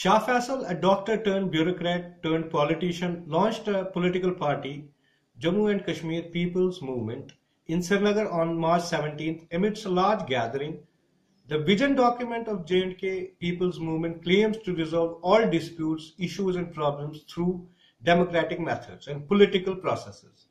Shah Faesal, a doctor turned bureaucrat turned politician, launched a political party, Jammu and Kashmir People's Movement, in Srinagar on March 17th amidst a large gathering. The vision document of J&K People's Movement claims to resolve all disputes, issues and problems through democratic methods and political processes,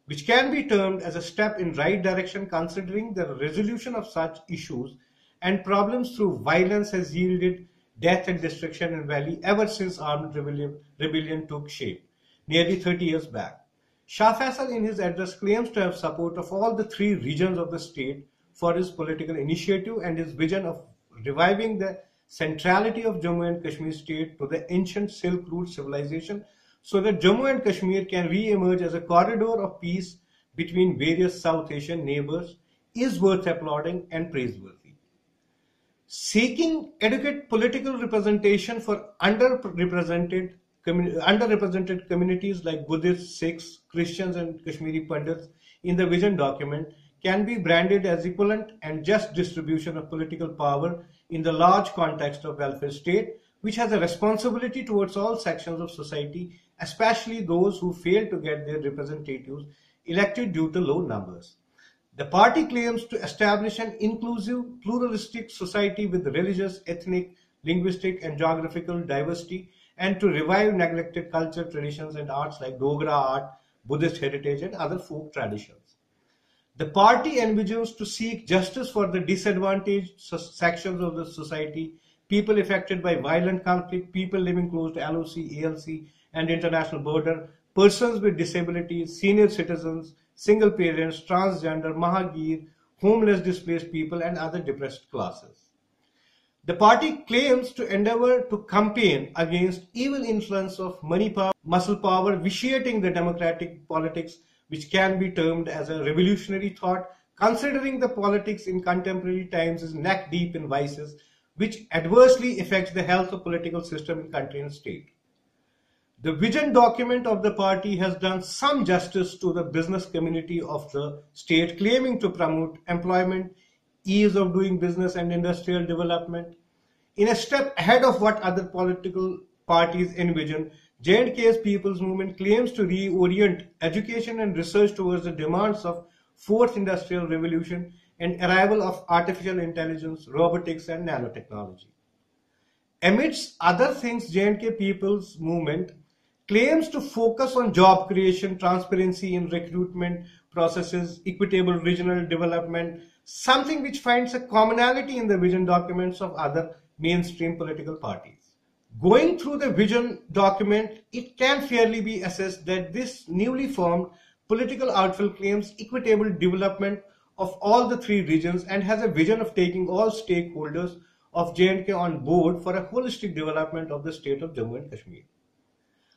which can be termed as a step in right direction considering the resolution of such issues and problems through violence has yielded death and destruction in Valley ever since armed rebellion took shape, nearly 30 years back. Shah Faesal in his address claims to have support of all the three regions of the state for his political initiative and his vision of reviving the centrality of Jammu and Kashmir state to the ancient Silk Route civilization so that Jammu and Kashmir can re-emerge as a corridor of peace between various South Asian neighbors is worth applauding and praiseworthy. Seeking adequate political representation for underrepresented communities like Buddhists, Sikhs, Christians and Kashmiri Pandits in the vision document can be branded as equivalent and just distribution of political power in the large context of welfare state, which has a responsibility towards all sections of society, especially those who fail to get their representatives elected due to low numbers. The party claims to establish an inclusive, pluralistic society with religious, ethnic, linguistic and geographical diversity and to revive neglected culture, traditions and arts like Dogra art, Buddhist heritage and other folk traditions. The party envisions to seek justice for the disadvantaged sections of the society, people affected by violent conflict, people living close to LOC, ALC and international border, persons with disabilities, senior citizens, single parents, transgender, Mahagir, homeless displaced people and other depressed classes. The party claims to endeavor to campaign against evil influence of money power, muscle power, vitiating the democratic politics which can be termed as a revolutionary thought, considering the politics in contemporary times is neck deep in vices, which adversely affects the health of political system in country and state. The vision document of the party has done some justice to the business community of the state, claiming to promote employment, ease of doing business and industrial development. In a step ahead of what other political parties envision, J&K's People's Movement claims to reorient education and research towards the demands of fourth industrial revolution and arrival of artificial intelligence, robotics and nanotechnology. Amidst other things, J&K People's Movement claims to focus on job creation, transparency in recruitment processes, equitable regional development, something which finds a commonality in the vision documents of other mainstream political parties. Going through the vision document, it can fairly be assessed that this newly formed political outfit claims equitable development of all the three regions and has a vision of taking all stakeholders of J&K on board for a holistic development of the state of Jammu and Kashmir.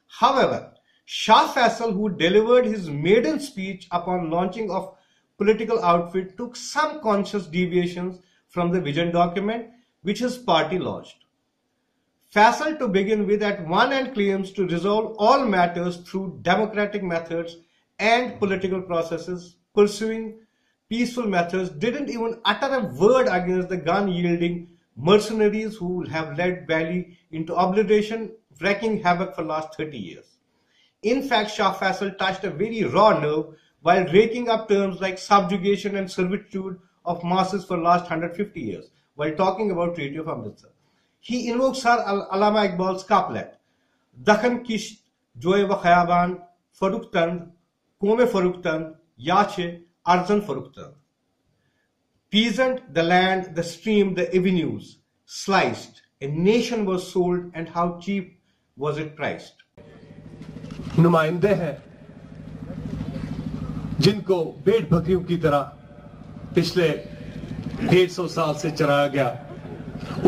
However, Shah Faesal, who delivered his maiden speech upon launching of political outfit, took some conscious deviations from the vision document which his party launched. Faesal, to begin with, at one end claims to resolve all matters through democratic methods and political processes, pursuing peaceful methods, didn't even utter a word against the gun-yielding mercenaries who have led Valley into obliteration, wreaking havoc for the last 30 years. In fact, Shah Faesal touched a very raw nerve while raking up terms like subjugation and servitude of masses for the last 150 years, while talking about Treaty of Amritsar. He invokes Sir Allama Iqbal's couplet, Dakhan Kisht, Joe wa Khayaban, Faruktand, Kome Faruktand, Yache, Arzan Faruktand. Peasant, the land, the stream, the avenues, sliced, a nation was sold and how cheap was it priced. नुमाइंदे हैं जिनको भेड़ बकरियों की तरह पिछले 150 साल से चराया गया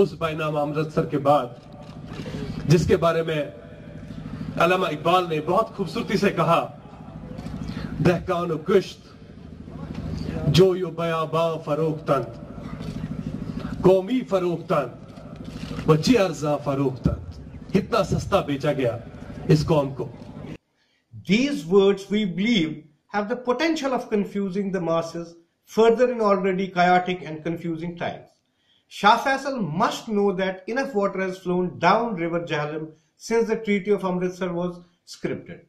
उस बैनामा अमृतसर के बाद जिसके बारे में अल्लामा इकबाल ने बहुत खूबसूरती से कहा दहकान कुश्त जो यो बयाबा फरोख्तन कौमी फरोख्तन बच्ची अर्जा फरोख्तन इतना सस्ता बेचा गया इस कौम को. These words, we believe, have the potential of confusing the masses further in already chaotic and confusing times. Shah Faesal must know that enough water has flown down River Jhelum since the Treaty of Amritsar was scripted.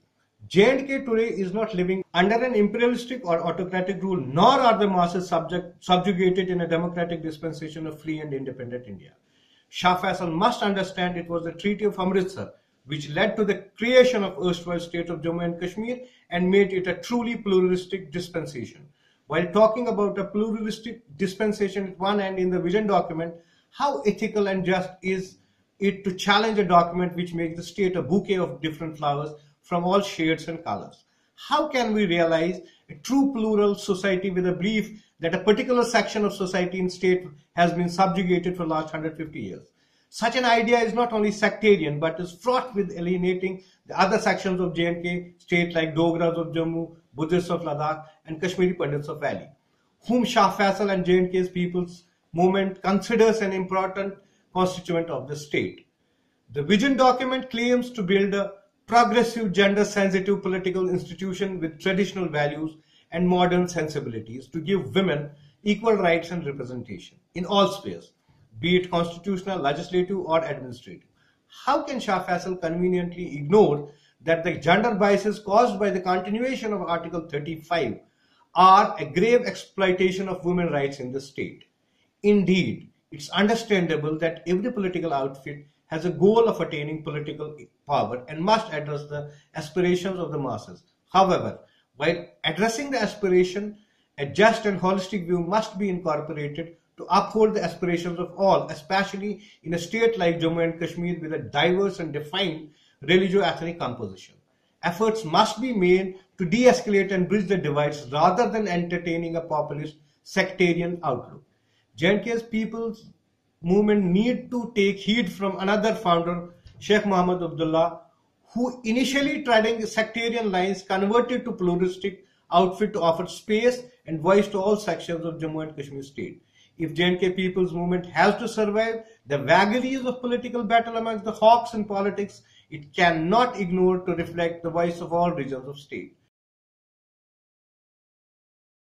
J&K today is not living under an imperialistic or autocratic rule, nor are the masses subjugated in a democratic dispensation of free and independent India. Shah Faesal must understand it was the Treaty of Amritsar which led to the creation of erstwhile state of Jammu and Kashmir and made it a truly pluralistic dispensation. While talking about a pluralistic dispensation at one end in the vision document, how ethical and just is it to challenge a document which makes the state a bouquet of different flowers from all shades and colors? How can we realize a true plural society with a belief that a particular section of society in state has been subjugated for the last 150 years? Such an idea is not only sectarian but is fraught with alienating the other sections of J&K state like Dogras of Jammu, Buddhists of Ladakh and Kashmiri Pandits of Valley, whom Shah Faesal and J&K's people's movement considers an important constituent of the state. The vision document claims to build a progressive, gender-sensitive political institution with traditional values and modern sensibilities to give women equal rights and representation in all spheres, be it constitutional, legislative or administrative. How can Shah Faesal conveniently ignore that the gender biases caused by the continuation of Article 35 are a grave exploitation of women's rights in the state? Indeed, it's understandable that every political outfit has a goal of attaining political power and must address the aspirations of the masses. However, while addressing the aspiration, a just and holistic view must be incorporated to uphold the aspirations of all, especially in a state like Jammu and Kashmir with a diverse and defined religio-ethnic composition. Efforts must be made to de-escalate and bridge the divides rather than entertaining a populist sectarian outlook. J&K's people's movement need to take heed from another founder, Sheikh Muhammad Abdullah, who initially treading sectarian lines converted to pluralistic outfit to offer space and voice to all sections of Jammu and Kashmir state. If J&K people's movement has to survive the vagaries of political battle amongst the hawks in politics, it cannot ignore to reflect the voice of all regions of state.